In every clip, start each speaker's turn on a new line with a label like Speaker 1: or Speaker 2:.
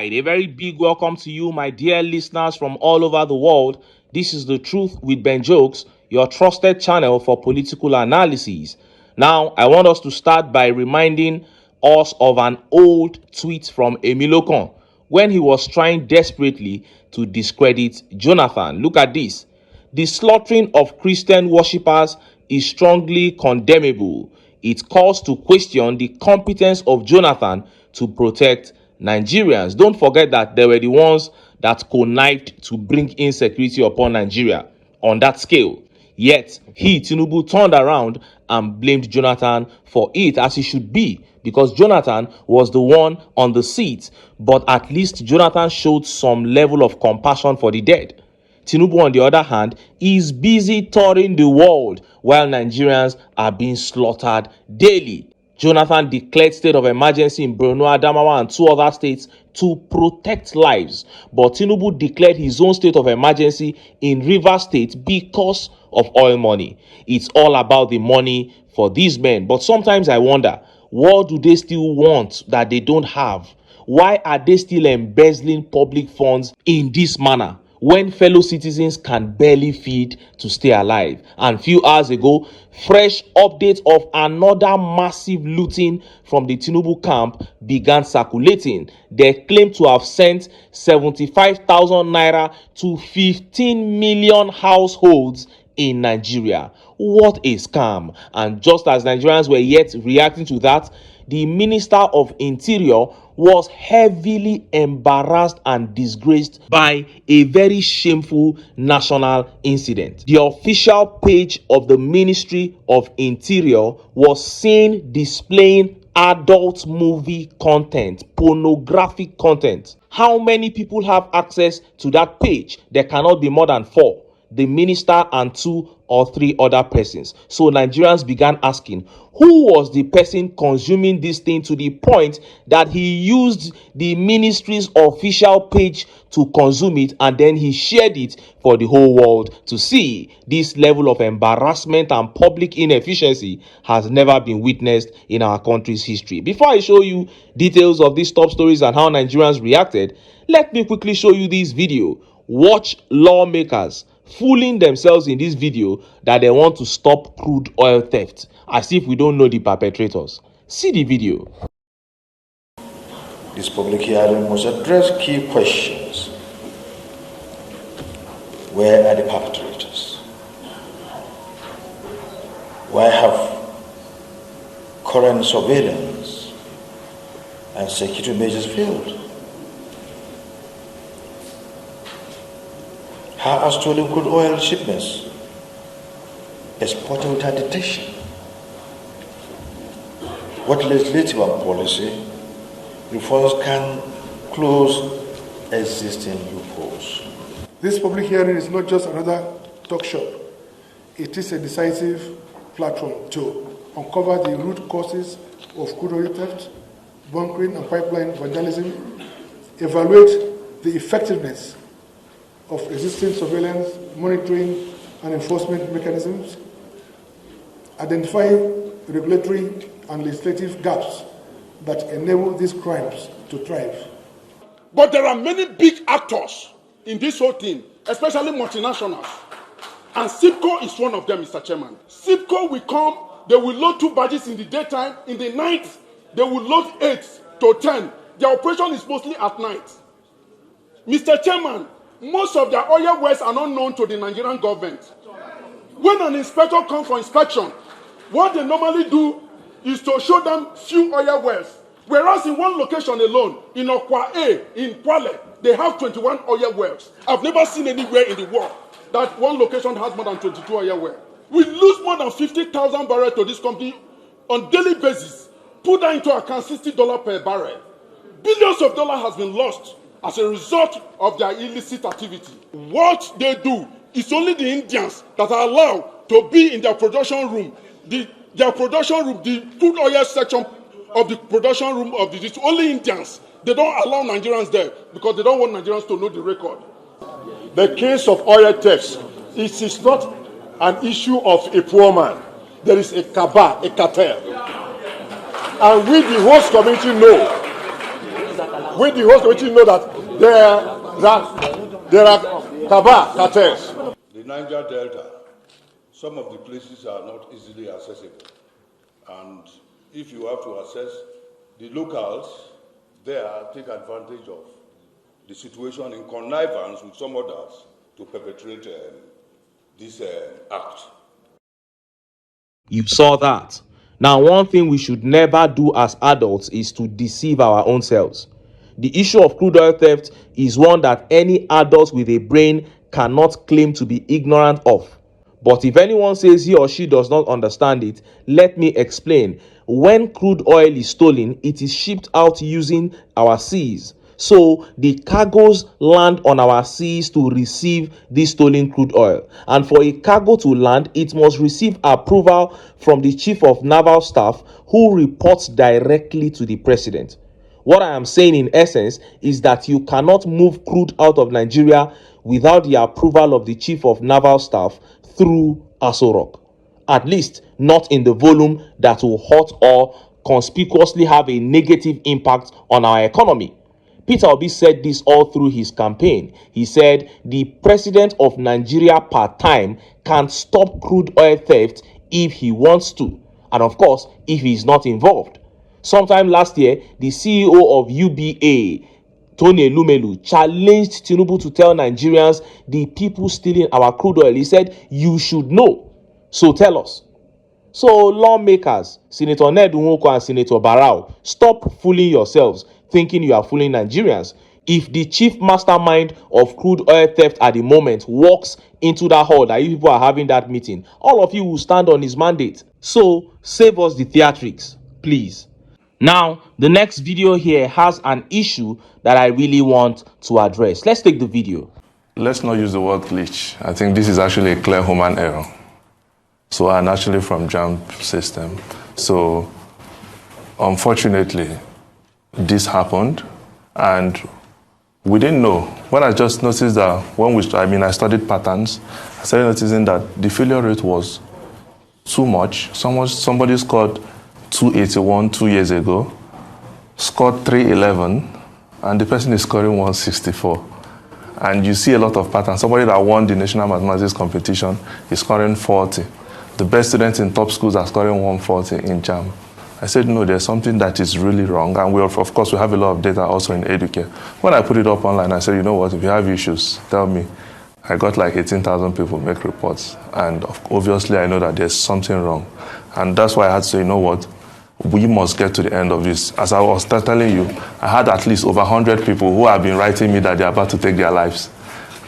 Speaker 1: right, a very big welcome to you, my dear listeners from all over the world. This is The Truth with Ben Jokes, your trusted channel for political analysis. Now, I want us to start by reminding us of an old tweet from Emilokon when he was trying desperately to discredit Jonathan. Look at this. The slaughtering of Christian worshippers is strongly condemnable. It calls to question the competence of Jonathan to protect Nigerians. Don't forget that they were the ones that connived to bring insecurity upon Nigeria on that scale. Yet, Tinubu, turned around and blamed Jonathan for it, as he should be, because Jonathan was the one on the seat. But at least Jonathan showed some level of compassion for the dead. Tinubu, on the other hand, is busy touring the world while Nigerians are being slaughtered daily. Jonathan declared state of emergency in Borno, Adamawa, and 2 other states to protect lives. But Tinubu declared his own state of emergency in Rivers State because of oil money. It's all about the money for these men. But sometimes I wonder, what do they still want that they don't have? Why are they still embezzling public funds in this manner, when fellow citizens can barely feed to stay alive? And few hours ago, fresh updates of another massive looting from the Tinubu camp began circulating. They claim to have sent 75,000 naira to 15 million households in Nigeria. What a scam. And just as Nigerians were yet reacting to that, the Minister of Interior was heavily embarrassed and disgraced by a very shameful national incident. The official page of the Ministry of Interior was seen displaying adult movie content, pornographic content. How many people have access to that page? There cannot be more than 4. The minister and 2 or 3 other persons. So Nigerians began asking, who was the person consuming this thing to the point that he used the ministry's official page to consume it, and then he shared it for the whole world to see? This level of embarrassment and public inefficiency has never been witnessed in our country's history. Before I show you details of these top stories and how Nigerians reacted, let me quickly show you this video. Watch lawmakers fooling themselves in this video that they want to stop crude oil theft, as if we don't know the perpetrators. See the video.
Speaker 2: This public hearing must address key questions. Where are the perpetrators? Why have current surveillance and security measures failed? How are stolen crude oil shipments exported without detection? What legislative and policy reforms can close existing loopholes?
Speaker 3: This public hearing is not just another talk shop. It is a decisive platform to uncover the root causes of crude oil theft, bunkering and pipeline vandalism, evaluate the effectiveness of existing surveillance, monitoring and enforcement mechanisms, identify regulatory and legislative gaps that enable these crimes to thrive.
Speaker 4: But there are many big actors in this whole thing, especially multinationals. And SIPCO is one of them, Mr. Chairman. SIPCO will come, they will load 2 barges in the daytime, in the night, they will load 8 to 10. Their operation is mostly at night. Mr. Chairman, most of their oil wells are not known to the Nigerian government. When an inspector comes for inspection, what they normally do is to show them few oil wells. Whereas in one location alone, in Okwa A, in Kwale, they have 21 oil wells. I've never seen anywhere in the world that one location has more than 22 oil wells. We lose more than 50,000 barrels to this company on daily basis. Put that into account, $60 per barrel. Billions of dollars has been lost as a result of their illicit activity. What they do is only the Indians that are allowed to be in their production room. Their production room, the crude oil section of the production room of it's only Indians. They don't allow Nigerians there because they don't want Nigerians to know the record.
Speaker 5: The case of oil thefts, it is not an issue of a poor man. There is a cabal, a cartel. And we, the host community, know with the host which you know that there are cartels.
Speaker 6: The Niger Delta, some of the places are not easily accessible. And if you have to access the locals, there take advantage of the situation in connivance with some others to perpetrate this act.
Speaker 1: You saw that. Now, one thing we should never do as adults is to deceive our own selves. The issue of crude oil theft is one that any adult with a brain cannot claim to be ignorant of. But if anyone says he or she does not understand it, let me explain. When crude oil is stolen, it is shipped out using our seas. So the cargoes land on our seas to receive this stolen crude oil. And for a cargo to land, it must receive approval from the Chief of Naval Staff, who reports directly to the President. What I am saying in essence is that you cannot move crude out of Nigeria without the approval of the Chief of Naval Staff through Aso Rock. At least not in the volume that will hurt or conspicuously have a negative impact on our economy. Peter Obi said this all through his campaign. He said the president of Nigeria part-time can stop crude oil theft if he wants to, and of course, if he is not involved. Sometime last year, the CEO of UBA, Tony Elumelu, challenged Tinubu to tell Nigerians the people stealing our crude oil. He said, "You should know, so tell us." So lawmakers, Senator Ned Nwoko and Senator Barau, stop fooling yourselves, thinking you are fooling Nigerians. If the chief mastermind of crude oil theft at the moment walks into that hall that you people are having that meeting, all of you will stand on his mandate. So save us the theatrics, please. Now, the next video here has an issue that I really want to address. Let's take the video.
Speaker 7: Let's not use the word glitch. I think this is actually a clear human error. So I'm actually from JAMB system. So unfortunately, this happened and we didn't know. When I just noticed that I studied patterns, I started noticing that the failure rate was too much. Somebody scored 281 2 years ago, scored 311, and the person is scoring 164. And you see a lot of patterns. Somebody that won the national mathematics competition is scoring 40. The best students in top schools are scoring 140 in JAMB. I said, no, there's something that is really wrong. And of course, we have a lot of data also in Educare. When I put it up online, I said, you know what, if you have issues, tell me. I got like 18,000 people make reports. And obviously, I know that there's something wrong. And that's why I had to say, you know what, we must get to the end of this. As I was telling you, I had at least over 100 people who have been writing me that they're about to take their lives.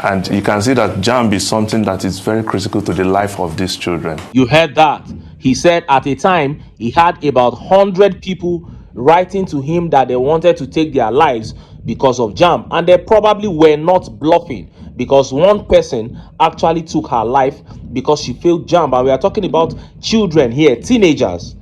Speaker 7: And you can see that JAMB is something that is very critical to the life of these children.
Speaker 1: You heard that. He said at a time, he had about 100 people writing to him that they wanted to take their lives because of JAMB. And they probably were not bluffing, because one person actually took her life because she failed JAMB. And we are talking about children here, teenagers.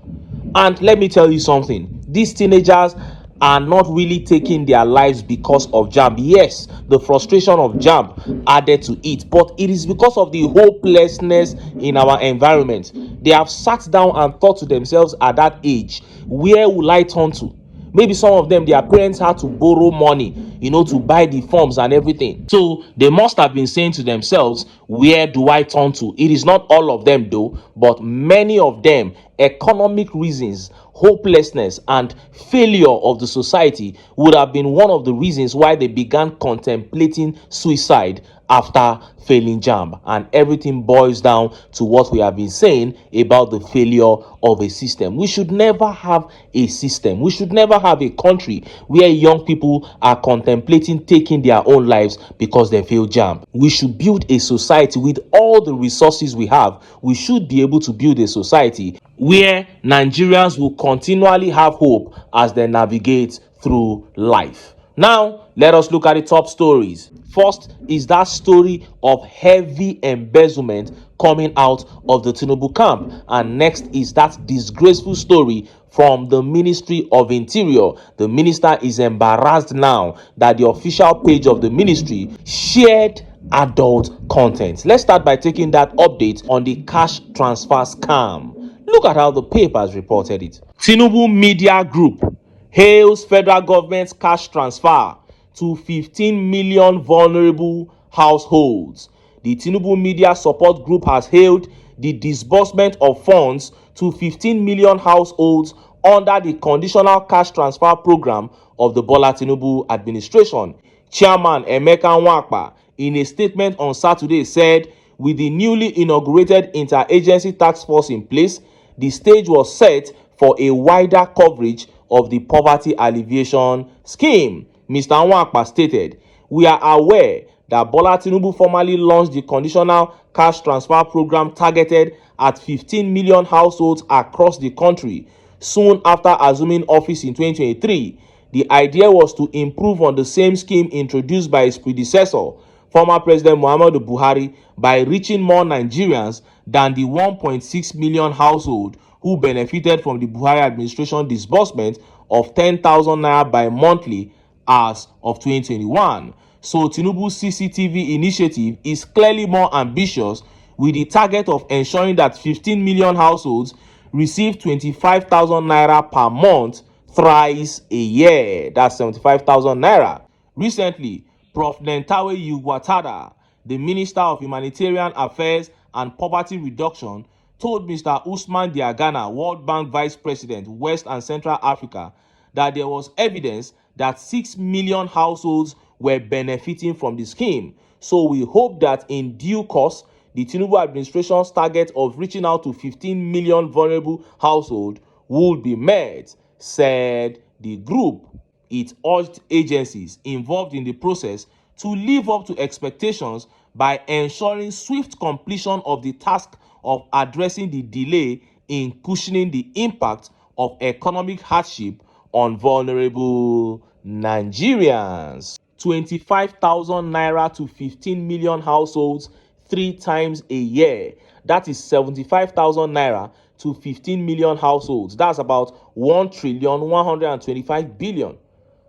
Speaker 1: And let me tell you something. These teenagers are not really taking their lives because of JAMB. Yes, the frustration of JAMB added to it, but it is because of the hopelessness in our environment. They have sat down and thought to themselves at that age, where will I turn to? Maybe some of them, their parents had to borrow money, to buy the forms and everything. So they must have been saying to themselves, where do I turn to? It is not all of them though, but many of them, economic reasons, hopelessness, and failure of the society would have been one of the reasons why they began contemplating suicide after failing JAMB. And everything boils down to what we have been saying about the failure of a system. We should never have a system. We should never have a country where young people are contemplating taking their own lives because they failed JAMB. We should build a society with all the resources we have. We should be able to build a society where Nigerians will continually have hope as they navigate through life. Now, let us look at the top stories. First is that story of heavy embezzlement coming out of the Tinubu camp. And next is that disgraceful story from the Ministry of Interior. The minister is embarrassed now that the official page of the ministry shared adult content. Let's start by taking that update on the cash transfer scam. Look at how the papers reported it. Tinubu Media Group hails federal government's cash transfer to 15 million vulnerable households. The Tinubu Media Support Group has hailed the disbursement of funds to 15 million households under the conditional cash transfer program of the Bola Tinubu administration. Chairman Emeka Nwakpa, in a statement on Saturday, said, with the newly inaugurated interagency task force in place, the stage was set for a wider coverage of the poverty alleviation scheme. Mr. Nwakpa stated, we are aware that Bola Tinubu formally launched the conditional cash transfer program targeted at 15 million households across the country soon after assuming office in 2023. The idea was to improve on the same scheme introduced by his predecessor, former President Muhammadu Buhari, by reaching more Nigerians than the 1.6 million households who benefited from the Buhari administration disbursement of 10,000 naira by monthly as of 2021. So Tinubu's CCTV initiative is clearly more ambitious, with the target of ensuring that 15 million households receive 25,000 naira per month thrice a year. That's 75,000 naira. Recently, Prof. Nentawe Ugwatada, the Minister of Humanitarian Affairs and Poverty Reduction, told Mr. Usman Diagana, World Bank Vice President, West and Central Africa, that there was evidence that 6 million households were benefiting from the scheme. So we hope that in due course, the Tinubu administration's target of reaching out to 15 million vulnerable households will be met, said the group. It urged agencies involved in the process to live up to expectations by ensuring swift completion of the task of addressing the delay in cushioning the impact of economic hardship on vulnerable Nigerians. 25,000 naira to 15 million households 3 times a year. That is 75,000 naira to 15 million households. That's about 1,125 billion.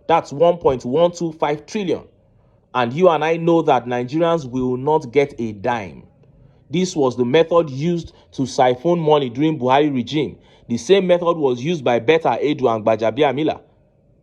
Speaker 1: That's 1.125 trillion. And you and I know that Nigerians will not get a dime. This was the method used to siphon money during Buhari regime. The same method was used by Betta Edu and Gbajabiamila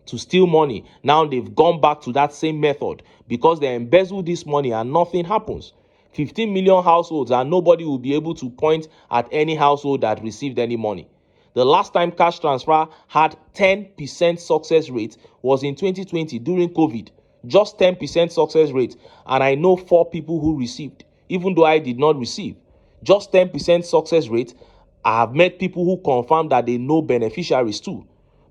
Speaker 1: to steal money. Now they've gone back to that same method because they embezzle this money and nothing happens. 15 million households and nobody will be able to point at any household that received any money. The last time cash transfer had 10% success rate was in 2020 during COVID. Just 10% success rate, and I know 4 people who received, even though I did not receive. Just 10% success rate. I have met people who confirm that they know beneficiaries too.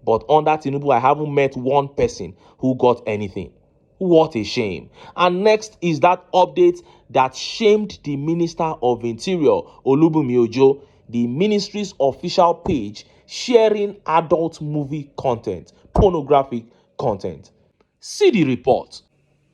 Speaker 1: But under Tinubu, I haven't met one person who got anything. What a shame. And next is that update that shamed the Minister of Interior, Olubunmi Ojo, the ministry's official page, sharing adult movie content, pornographic content. See the report.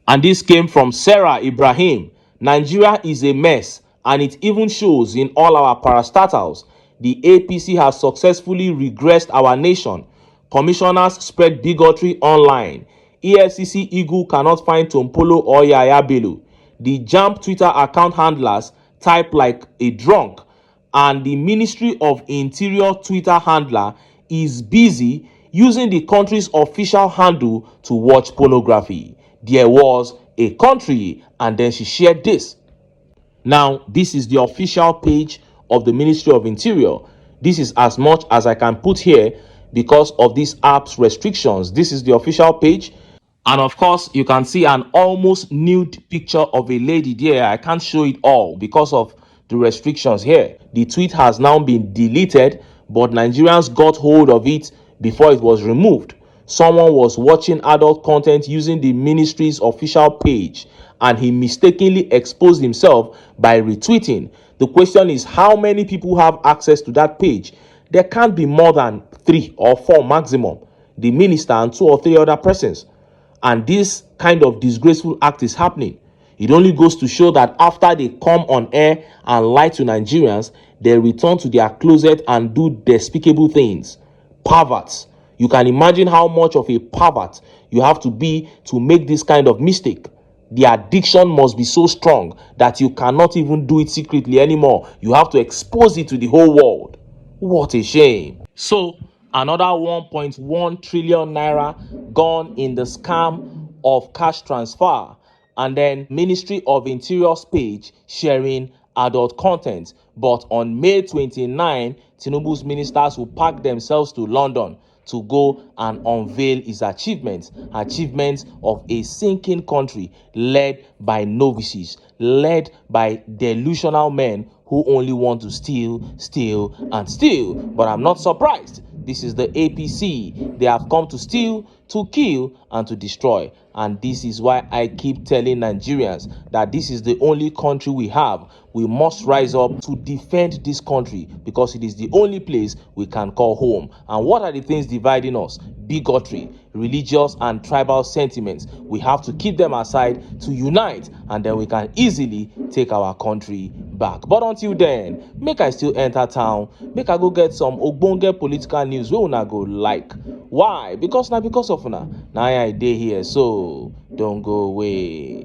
Speaker 1: And this came from Sarah Ibrahim. Nigeria is a mess, and it even shows in all our parastatals. The APC has successfully regressed our nation. Commissioners spread bigotry online. EFCC Eagle cannot find Tompolo or Yaya Bello. The JAMB Twitter account handlers type like a drunk. And the Ministry of Interior Twitter handler is busy using the country's official handle to watch pornography. There was a country, and then she shared this. Now, this is the official page of the Ministry of Interior. This is as much as I can put here because of these app's restrictions. This is the official page. And of course, you can see an almost nude picture of a lady there. I can't show it all because of the restrictions here. The tweet has now been deleted, but Nigerians got hold of it before it was removed. Someone was watching adult content using the ministry's official page, and he mistakenly exposed himself by retweeting. The question is, how many people have access to that page? There can't be more than 3 or 4 maximum. The minister and 2 or 3 other persons. And this kind of disgraceful act is happening. It only goes to show that after they come on air and lie to Nigerians, they return to their closet and do despicable things. Perverts. You can imagine how much of a pervert you have to be to make this kind of mistake. The addiction must be so strong that you cannot even do it secretly anymore. You have to expose it to the whole world. What a shame. So, Another 1.1 trillion naira gone in the scam of cash transfer. And then Ministry of Interior's page sharing adult content. But on May 29, Tinubu's ministers will pack themselves to London to go and unveil his achievements of a sinking country led by novices, led by delusional men who only want to steal, steal, and steal. But I'm not surprised. This is the APC. They have come to steal, to kill, and to destroy. And this is why I keep telling Nigerians that this is the only country we have. We must rise up to defend this country because it is the only place we can call home. And what are the things dividing us? Bigotry, religious and tribal sentiments. We have to keep them aside to unite, and then we can easily take our country back. But until then, make I still enter town, make I go get some ogbonge political news wey una go like. Why? Because of una. Now I dey here, so don't go away.